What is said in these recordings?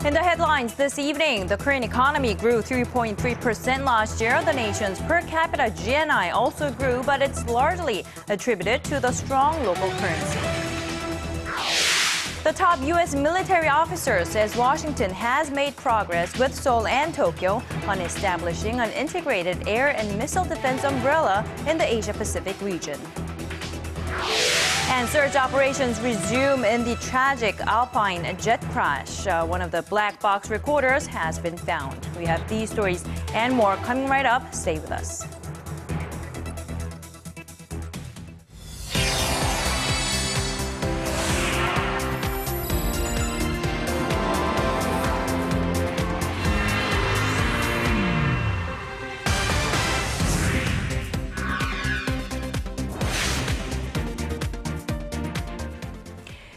In the headlines this evening, the Korean economy grew 3.3% last year. The nation's per capita GNI also grew, but it's largely attributed to the strong local currency. The top U.S. military officer says Washington has made progress with Seoul and Tokyo on establishing an integrated air and missile defense umbrella in the Asia-Pacific region. And search operations resume in the tragic Alpine jet crash. One of the black box recorders has been found. We have these stories and more coming right up. Stay with us.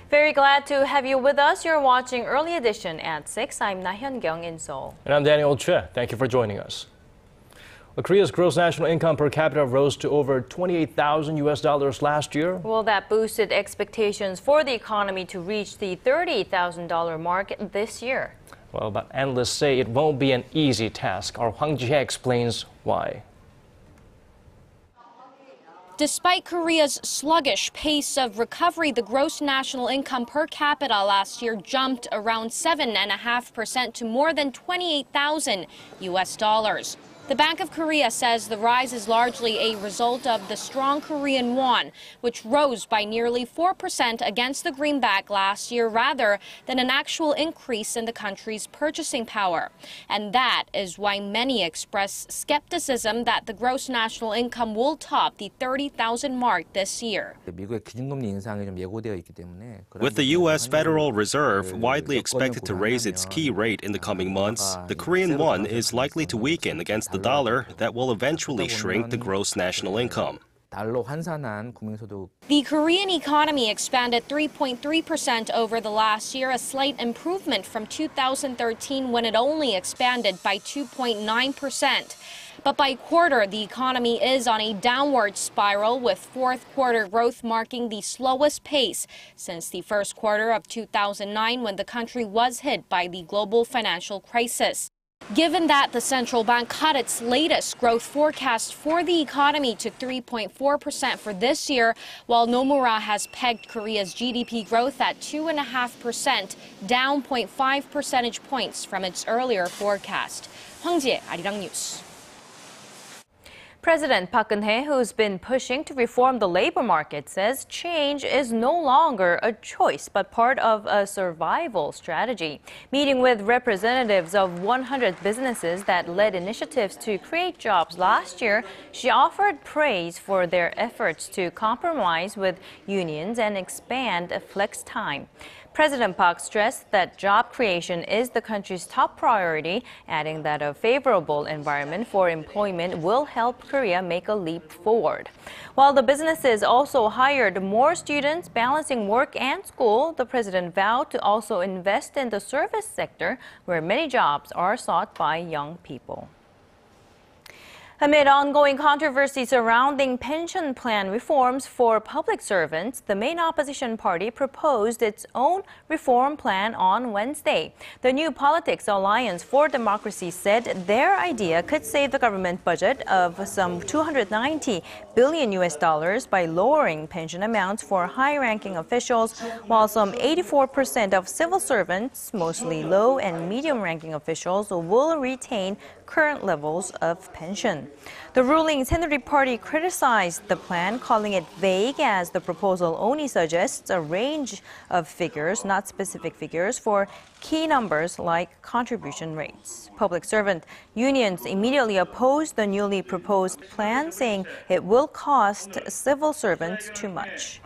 Very glad to have you with us. You're watching Early Edition at 6. I'm Laah Hyun-kyung in Seoul. And I'm Daniel Choy. Thank you for joining us. Well, Korea's gross national income per capita rose to over $28,000 last year. Well, that boosted expectations for the economy to reach the $30,000 mark this year. Well, but analysts say it won't be an easy task. Our Hwang Ji-hye explains why. Despite Korea's sluggish pace of recovery, the gross national income per capita last year jumped around 7.5% to more than $28,000. The Bank of Korea says the rise is largely a result of the strong Korean won, which rose by nearly 4% against the greenback last year rather than an actual increase in the country's purchasing power. And that is why many express skepticism that the gross national income will top the 30,000 mark this year. With the U.S. Federal Reserve widely expected to raise its key rate in the coming months, the Korean won is likely to weaken against the dollar that will eventually shrink the gross national income. The Korean economy expanded 3.3% over the last year, a slight improvement from 2013 when it only expanded by 2.9%. But by quarter, the economy is on a downward spiral, with fourth quarter growth marking the slowest pace since the first quarter of 2009 when the country was hit by the global financial crisis. Given that the central bank cut its latest growth forecast for the economy to 3.4% for this year, while Nomura has pegged Korea's GDP growth at 2.5%, down 0.5 percentage points from its earlier forecast. Hwang Ji-hye, Arirang News. President Park Geunhye, who's been pushing to reform the labor market, says change is no longer a choice but part of a survival strategy. Meeting with representatives of 100 businesses that led initiatives to create jobs last year, she offered praise for their efforts to compromise with unions and expand flex time. President Park stressed that job creation is the country's top priority, adding that a favorable environment for employment will help Korea make a leap forward. While the businesses also hired more students balancing work and school, the president vowed to also invest in the service sector, where many jobs are sought by young people. Amid ongoing controversy surrounding pension plan reforms for public servants, the main opposition party proposed its own reform plan on Wednesday. The New Politics Alliance for Democracy said their idea could save the government budget of some $290 billion by lowering pension amounts for high-ranking officials, while some 84% of civil servants, mostly low and medium-ranking officials, will retain current levels of pension. The ruling Saenuri Party criticized the plan, calling it vague, as the proposal only suggests a range of figures, not specific figures, for key numbers like contribution rates. Public servant unions immediately opposed the newly proposed plan, saying it will cost civil servants too much.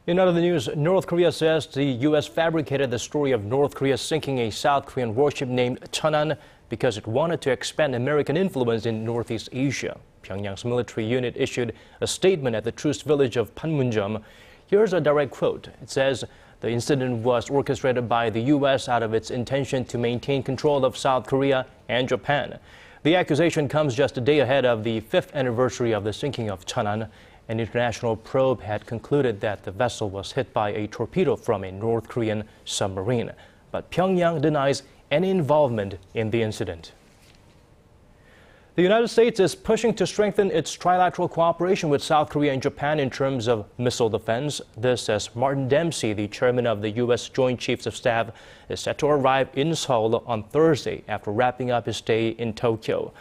In other news, North Korea says the U.S. fabricated the story of North Korea sinking a South Korean warship named Cheonan because it wanted to expand American influence in Northeast Asia. Pyongyang's military unit issued a statement at the truce village of Panmunjom. Here's a direct quote. It says, "The incident was orchestrated by the U.S. out of its intention to maintain control of South Korea and Japan." The accusation comes just a day ahead of the 5th anniversary of the sinking of Cheonan. An international probe had concluded that the vessel was hit by a torpedo from a North Korean submarine. but Pyongyang denies any involvement in the incident. The United States is pushing to strengthen its trilateral cooperation with South Korea and Japan in terms of missile defense. This as Martin Dempsey, the chairman of the U.S. Joint Chiefs of Staff, is set to arrive in Seoul on Thursday after wrapping up his stay in Tokyo.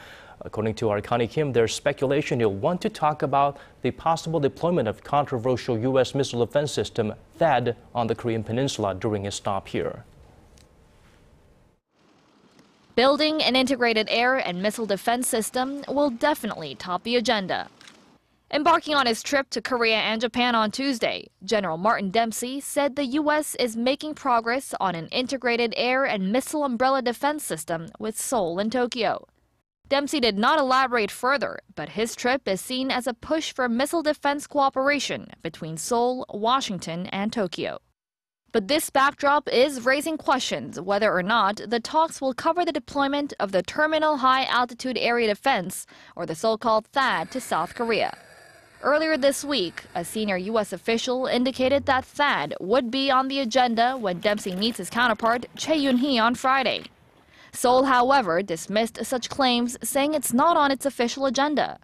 According to Arirang Kim, there's speculation he'll want to talk about the possible deployment of controversial U.S. missile defense system THAAD on the Korean Peninsula during his stop here. Building an integrated air and missile defense system will definitely top the agenda. Embarking on his trip to Korea and Japan on Tuesday, General Martin Dempsey said the U.S. is making progress on an integrated air and missile umbrella defense system with Seoul and Tokyo. Dempsey did not elaborate further, but his trip is seen as a push for missile defense cooperation between Seoul, Washington, and Tokyo. But this backdrop is raising questions whether or not the talks will cover the deployment of the Terminal High Altitude Area Defense, or the so-called THAAD, to South Korea. Earlier this week, a senior U.S. official indicated that THAAD would be on the agenda when Dempsey meets his counterpart, Cheon-hee, on Friday. Seoul, however, dismissed such claims, saying it's not on its official agenda.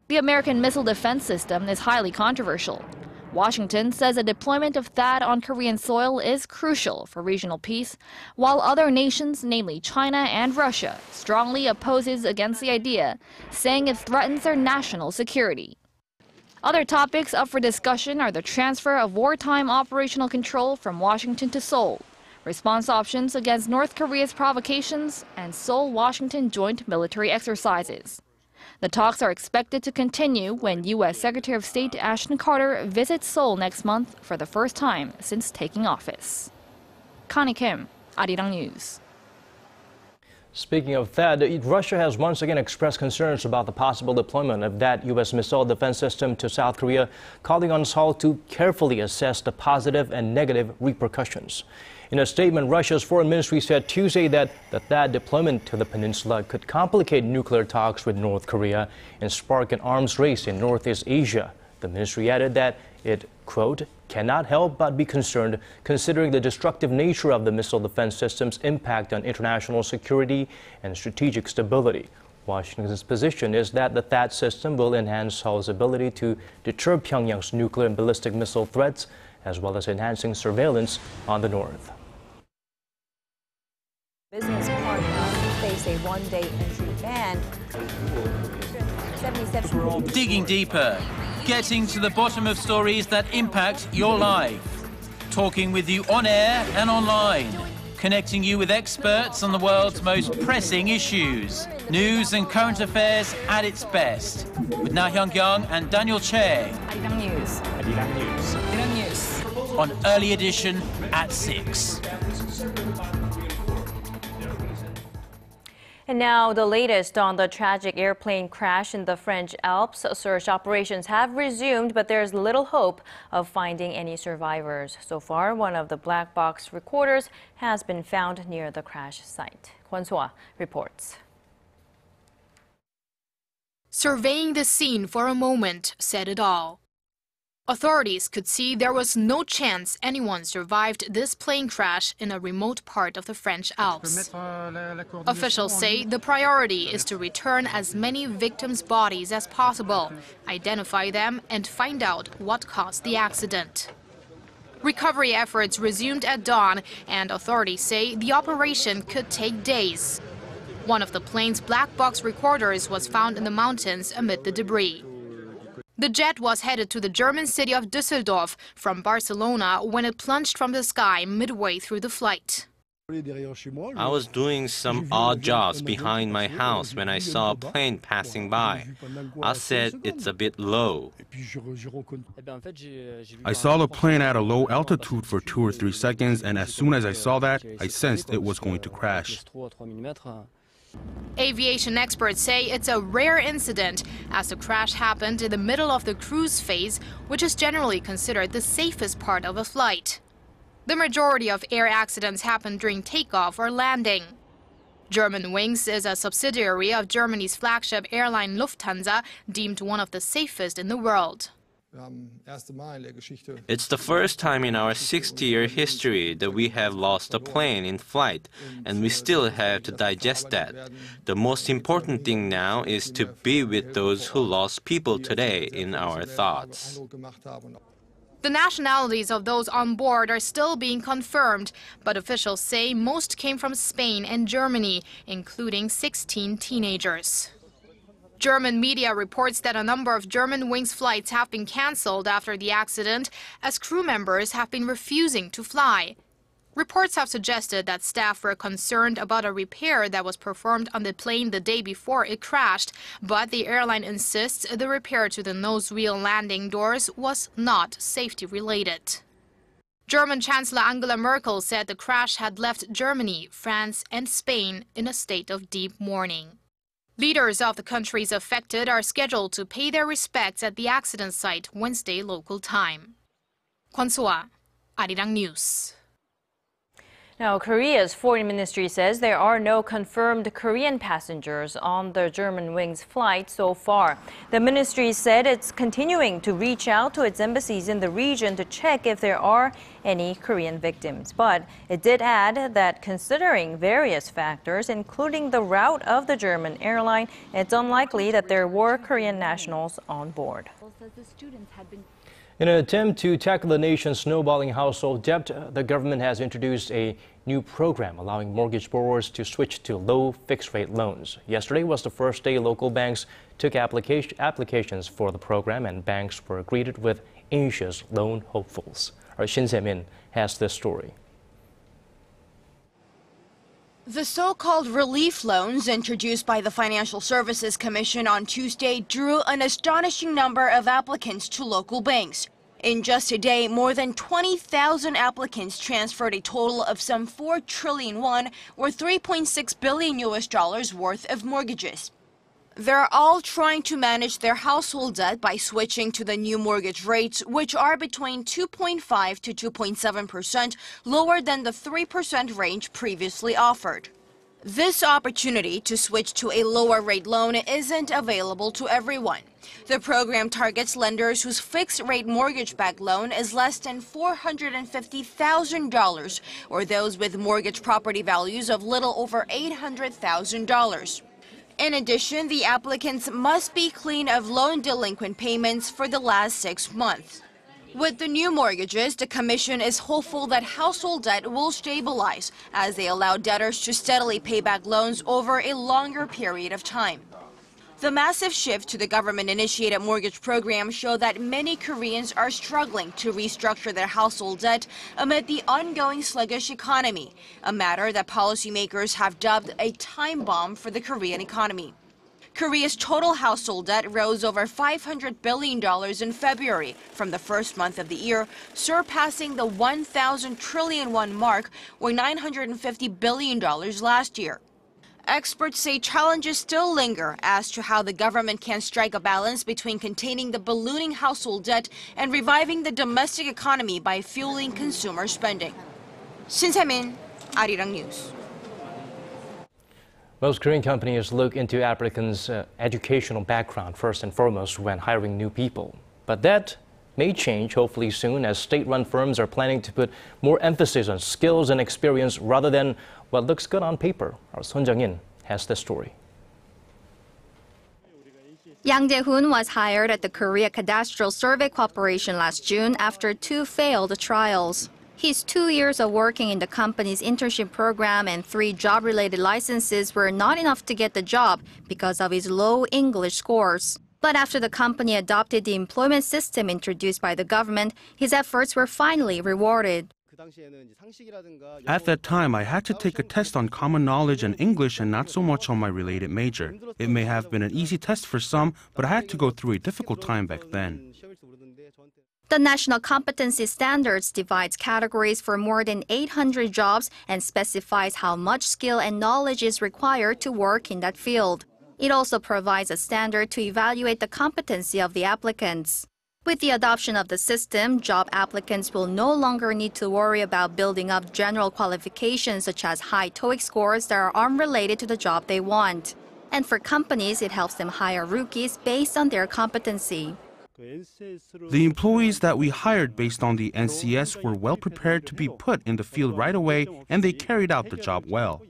The American missile defense system is highly controversial. Washington says a deployment of THAAD on Korean soil is crucial for regional peace, while other nations, namely China and Russia, strongly opposes against the idea, saying it threatens their national security. Other topics up for discussion are the transfer of wartime operational control from Washington to Seoul, response options against North Korea's provocations, and Seoul-Washington joint military exercises. The talks are expected to continue when U.S. Secretary of State Ashton Carter visits Seoul next month for the first time since taking office. Connie Kim, Arirang News. Speaking of THAAD, Russia has once again expressed concerns about the possible deployment of that U.S. missile defense system to South Korea, calling on Seoul to carefully assess the positive and negative repercussions. In a statement, Russia's foreign ministry said Tuesday that the THAAD deployment to the peninsula could complicate nuclear talks with North Korea and spark an arms race in Northeast Asia. The ministry added that it, quote, cannot help but be concerned considering the destructive nature of the missile defense system's impact on international security and strategic stability. Washington's position is that the THAAD system will enhance Seoul's ability to deter Pyongyang's nuclear and ballistic missile threats, as well as enhancing surveillance on the north. Business Park face a one-day entry ban. 77. Digging deeper, getting to the bottom of stories that impact your life. Talking with you on air and online. Connecting you with experts on the world's most pressing issues. News and current affairs at its best. With Laah Hyun-kyung and Daniel Choy. Arirang News. Arirang News. Arirang News. On Early Edition at 6. And now the latest on the tragic airplane crash in the French Alps. Search operations have resumed, but there's little hope of finding any survivors. So far, one of the black box recorders has been found near the crash site. Kwon So-ah reports. Surveying the scene for a moment said it all. Authorities could see there was no chance anyone survived this plane crash in a remote part of the French Alps. Officials say the priority is to return as many victims' bodies as possible, identify them, and find out what caused the accident. Recovery efforts resumed at dawn, and authorities say the operation could take days. One of the plane's black box recorders was found in the mountains amid the debris. The jet was headed to the German city of Düsseldorf from Barcelona when it plunged from the sky midway through the flight. I was doing some odd jobs behind my house when I saw a plane passing by. I said it's a bit low. I saw the plane at a low altitude for 2 or 3 seconds, and as soon as I saw that, I sensed it was going to crash. Aviation experts say it's a rare incident, as the crash happened in the middle of the cruise phase, which is generally considered the safest part of a flight. The majority of air accidents happen during takeoff or landing. Germanwings is a subsidiary of Germany's flagship airline Lufthansa, deemed one of the safest in the world. It's the first time in our 60-year history that we have lost a plane in flight, and we still have to digest that. The most important thing now is to be with those who lost people today in our thoughts. The nationalities of those on board are still being confirmed, but officials say most came from Spain and Germany, including 16 teenagers. German media reports that a number of Germanwings flights have been cancelled after the accident, as crew members have been refusing to fly. Reports have suggested that staff were concerned about a repair that was performed on the plane the day before it crashed, but the airline insists the repair to the nose wheel landing doors was not safety-related. German Chancellor Angela Merkel said the crash had left Germany, France, and Spain in a state of deep mourning. Leaders of the countries affected are scheduled to pay their respects at the accident site Wednesday local time. Kwon So-ah, Arirang News. Now, Korea's foreign ministry says there are no confirmed Korean passengers on the Germanwings flight so far. The ministry said it's continuing to reach out to its embassies in the region to check if there are any Korean victims. But it did add that considering various factors, including the route of the German airline, it's unlikely that there were Korean nationals on board. In an attempt to tackle the nation's snowballing household debt, the government has introduced a new program allowing mortgage borrowers to switch to low fixed-rate loans. Yesterday was the first day local banks took applications for the program, and banks were greeted with anxious loan hopefuls. Our Shin Se-min has this story. The so-called relief loans introduced by the Financial Services Commission on Tuesday drew an astonishing number of applicants to local banks. In just a day, more than 20,000 applicants transferred a total of some 4 trillion won, or $3.6 billion worth of mortgages. They're all trying to manage their household debt by switching to the new mortgage rates, which are between 2.5 to 2.7%, lower than the 3% range previously offered. This opportunity to switch to a lower rate loan isn't available to everyone. The program targets lenders whose fixed-rate mortgage-backed loan is less than $450,000, or those with mortgage property values of little over $800,000. In addition, the applicants must be clean of loan delinquent payments for the last 6 months. With the new mortgages, the Commission is hopeful that household debt will stabilize as they allow debtors to steadily pay back loans over a longer period of time. The massive shift to the government-initiated mortgage program show that many Koreans are struggling to restructure their household debt amid the ongoing sluggish economy, a matter that policymakers have dubbed a time bomb for the Korean economy. Korea's total household debt rose over $500 billion in February from the first month of the year, surpassing the 1,000 trillion won mark, or $950 billion last year. Experts say challenges still linger as to how the government can strike a balance between containing the ballooning household debt and reviving the domestic economy by fueling consumer spending. Shin Se-min, Arirang News. Most Korean companies look into applicants' educational background first and foremost when hiring new people. But that may change hopefully soon, as state-run firms are planning to put more emphasis on skills and experience rather than what looks good on paper. Our Son Jung-in has this story. Yang Jae-hoon was hired at the Korea Cadastral Survey Corporation last June after 2 failed trials. His 2 years of working in the company's internship program and 3 job-related licenses were not enough to get the job because of his low English scores. But after the company adopted the employment system introduced by the government, his efforts were finally rewarded. At that time, I had to take a test on common knowledge and English and not so much on my related major. It may have been an easy test for some, but I had to go through a difficult time back then. The National Competency Standards divides categories for more than 800 jobs and specifies how much skill and knowledge is required to work in that field. It also provides a standard to evaluate the competency of the applicants. With the adoption of the system, job applicants will no longer need to worry about building up general qualifications such as high TOEIC scores that are unrelated to the job they want. And for companies, it helps them hire rookies based on their competency. The employees that we hired based on the NCS were well prepared to be put in the field right away, and they carried out the job well.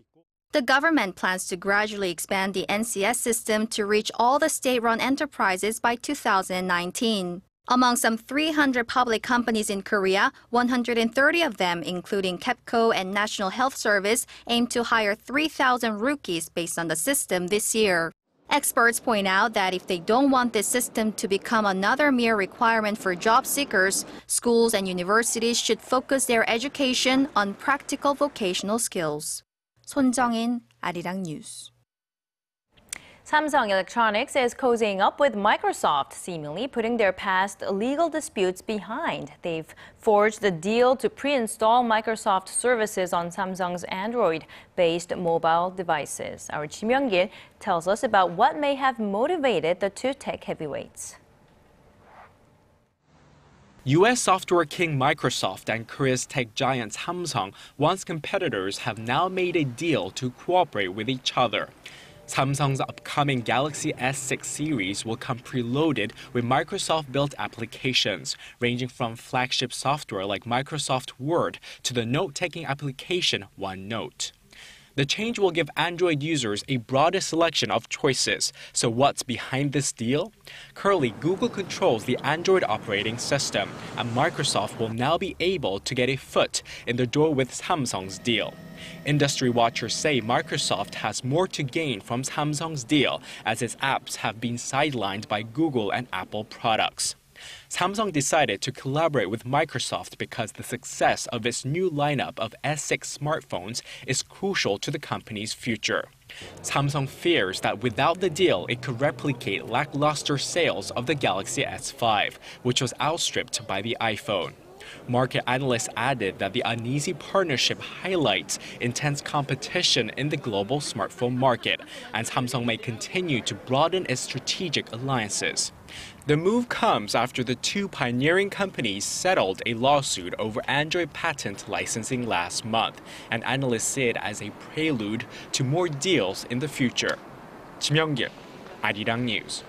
The government plans to gradually expand the NCS system to reach all the state-run enterprises by 2019. Among some 300 public companies in Korea, 130 of them, including KEPCO and National Health Service, aim to hire 3,000 rookies based on the system this year. Experts point out that if they don't want this system to become another mere requirement for job seekers, schools and universities should focus their education on practical vocational skills. 손정인, Arirang News. Samsung Electronics is cozying up with Microsoft, seemingly putting their past legal disputes behind. They've forged a deal to pre-install Microsoft services on Samsung's Android-based mobile devices. Our Kim Young-gil tells us about what may have motivated the two tech heavyweights. U.S. software king Microsoft and Korea's tech giant Samsung, once competitors, have now made a deal to cooperate with each other. Samsung's upcoming Galaxy S6 series will come preloaded with Microsoft-built applications, ranging from flagship software like Microsoft Word to the note-taking application OneNote. The change will give Android users a broader selection of choices. So what's behind this deal? Currently, Google controls the Android operating system, and Microsoft will now be able to get a foot in the door with Samsung's deal. Industry watchers say Microsoft has more to gain from Samsung's deal, as its apps have been sidelined by Google and Apple products. Samsung decided to collaborate with Microsoft because the success of its new lineup of S6 smartphones is crucial to the company's future. Samsung fears that without the deal, it could replicate lackluster sales of the Galaxy S5, which was outstripped by the iPhone. Market analysts added that the uneasy partnership highlights intense competition in the global smartphone market, and Samsung may continue to broaden its strategic alliances. The move comes after the two pioneering companies settled a lawsuit over Android patent licensing last month, and analysts see it as a prelude to more deals in the future. Kim Young-gil, Arirang News.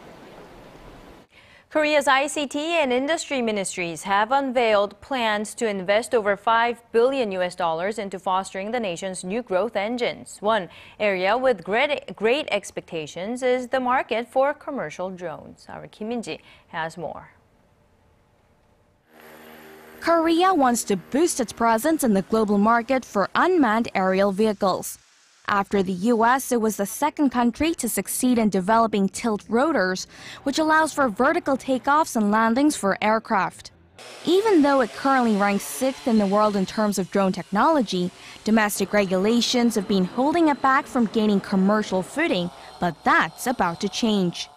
Korea's ICT and industry ministries have unveiled plans to invest over $5 billion into fostering the nation's new growth engines. One area with great expectations is the market for commercial drones. Our Kim Min-ji has more. Korea wants to boost its presence in the global market for unmanned aerial vehicles. After the U.S., it was the second country to succeed in developing tilt rotors, which allows for vertical takeoffs and landings for aircraft. Even though it currently ranks 6th in the world in terms of drone technology, domestic regulations have been holding it back from gaining commercial footing, but that's about to change.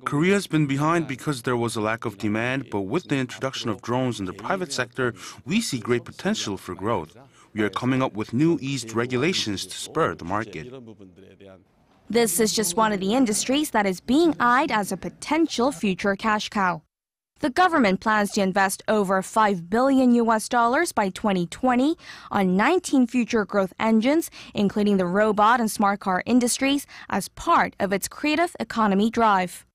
Korea's been behind because there was a lack of demand, but with the introduction of drones in the private sector, we see great potential for growth. We are coming up with new eased regulations to spur the market. This is just one of the industries that is being eyed as a potential future cash cow. The government plans to invest over $5 billion by 2020 on 19 future growth engines, including the robot and smart car industries, as part of its creative economy drive.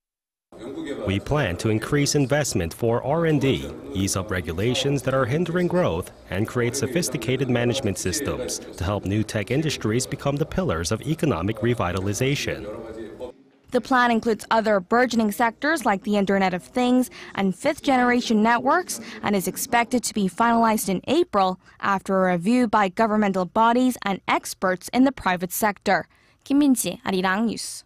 We plan to increase investment for R&D, ease up regulations that are hindering growth, and create sophisticated management systems to help new tech industries become the pillars of economic revitalization. The plan includes other burgeoning sectors like the Internet of Things and fifth-generation networks, and is expected to be finalized in April after a review by governmental bodies and experts in the private sector. Kim Min-ji, Arirang News.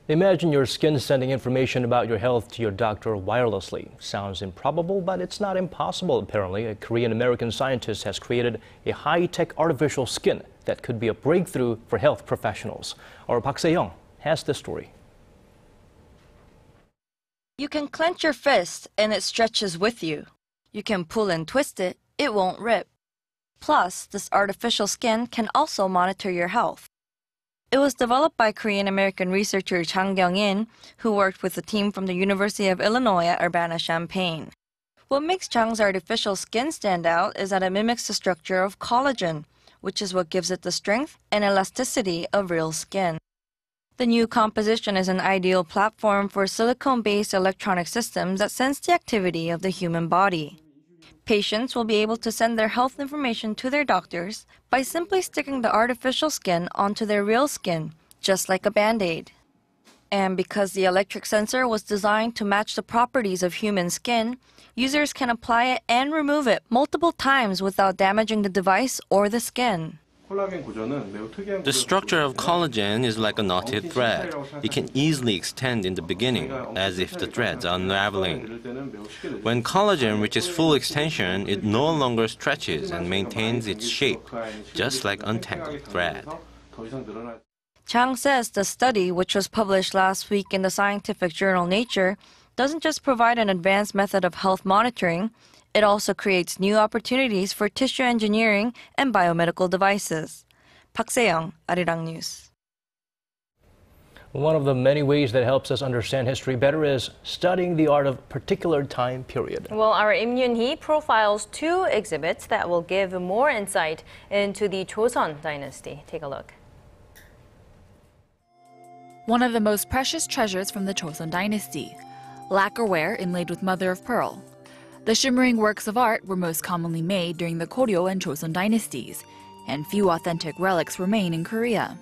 Imagine your skin sending information about your health to your doctor wirelessly. Sounds improbable, but it's not impossible, apparently. A Korean-American scientist has created a high-tech artificial skin that could be a breakthrough for health professionals. Our Park Se-young has the story. You can clench your fist and it stretches with you. You can pull and twist it, it won't rip. Plus, this artificial skin can also monitor your health. It was developed by Korean-American researcher Jang Kyung-in, who worked with a team from the University of Illinois at Urbana-Champaign. What makes Jang's artificial skin stand out is that it mimics the structure of collagen, which is what gives it the strength and elasticity of real skin. The new composition is an ideal platform for silicone-based electronic systems that sense the activity of the human body. Patients will be able to send their health information to their doctors by simply sticking the artificial skin onto their real skin, just like a Band-Aid. And because the electric sensor was designed to match the properties of human skin, users can apply it and remove it multiple times without damaging the device or the skin. The structure of collagen is like a knotted thread. It can easily extend in the beginning, as if the threads are unraveling. When collagen reaches full extension, it no longer stretches and maintains its shape, just like untangled thread. Chang says the study, which was published last week in the scientific journal Nature, doesn't just provide an advanced method of health monitoring, it also creates new opportunities for tissue engineering and biomedical devices. Park Geunhye, Arirang News. One of the many ways that helps us understand history better is studying the art of a particular time period. Well, our Im Yun-hee profiles 2 exhibits that will give more insight into the Joseon dynasty. Take a look. One of the most precious treasures from the Joseon dynasty, lacquerware inlaid with mother-of-pearl. The shimmering works of art were most commonly made during the Goryeo and Joseon dynasties, and few authentic relics remain in Korea.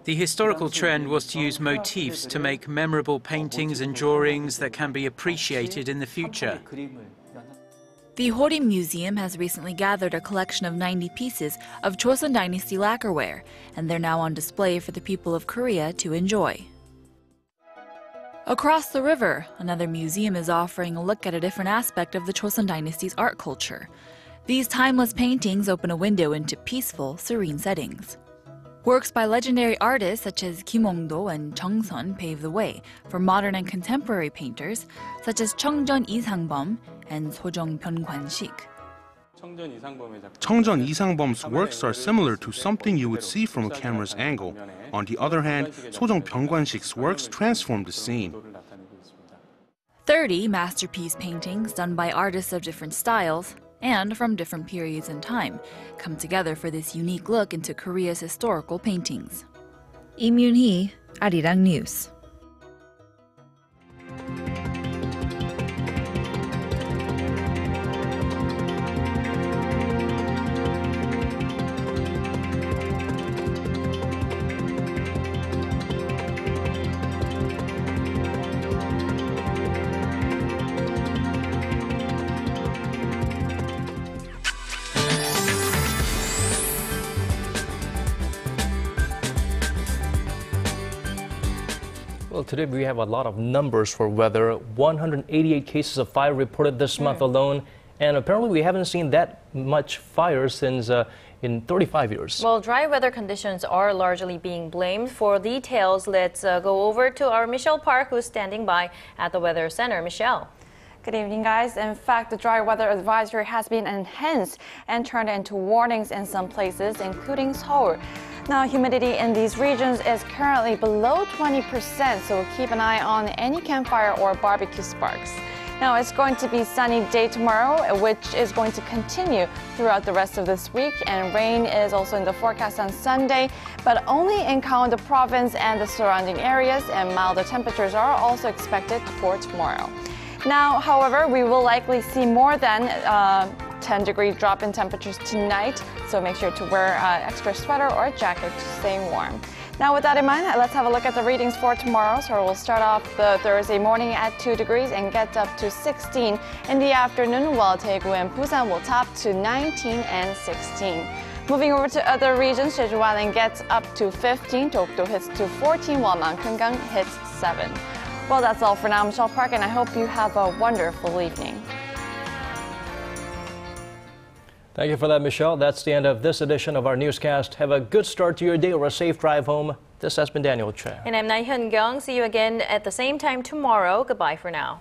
The historical trend was to use motifs to make memorable paintings and drawings that can be appreciated in the future. The Horim Museum has recently gathered a collection of 90 pieces of Joseon dynasty lacquerware, and they're now on display for the people of Korea to enjoy. Across the river, another museum is offering a look at a different aspect of the Joseon dynasty's art culture. These timeless paintings open a window into peaceful, serene settings. Works by legendary artists such as Kim Hong-do and Chung Sun pave the way for modern and contemporary painters such as Cheongjeon Isangbom and Sojong Byung-kwan-sik. Cheongjeon Isangbom's works are similar to something you would see from a camera's angle. On the other hand, Sojong Byung-kwan-sik's works transform the scene. 30 masterpiece paintings done by artists of different styles and from different periods in time come together for this unique look into Korea's historical paintings. Im Yun-hee, Arirang News. Well, today we have a lot of numbers for weather. 188 cases of fire reported this month alone, and apparently we haven't seen that much fire since in 35 years. Well, dry weather conditions are largely being blamed. For details, let's go over to our Michelle Park, who's standing by at the Weather Center. Michelle. Good evening, guys. In fact, the dry weather advisory has been enhanced and turned into warnings in some places, including Seoul. Now, humidity in these regions is currently below 20%, so keep an eye on any campfire or barbecue sparks. Now, it's going to be a sunny day tomorrow, which is going to continue throughout the rest of this week, and rain is also in the forecast on Sunday, but only in Gangwon province and the surrounding areas, and milder temperatures are also expected for tomorrow. Now, however, we will likely see more than 10-degree drop in temperatures tonight, so make sure to wear an extra sweater or a jacket to stay warm. Now, with that in mind, let's have a look at the readings for tomorrow. So we'll start off the Thursday morning at 2 degrees and get up to 16 in the afternoon, while Daegu and Busan will top to 19 and 16. Moving over to other regions, Jeju Island gets up to 15, Dokdo hits to 14, while Mount Kumgang hits 7. Well, that's all for now, Michelle Park, and I hope you have a wonderful evening. Thank you for that, Michelle. That's the end of this edition of our newscast. Have a good start to your day or a safe drive home. This has been Daniel Choy. And I'm Laah Hyun-kyung. See you again at the same time tomorrow. Goodbye for now.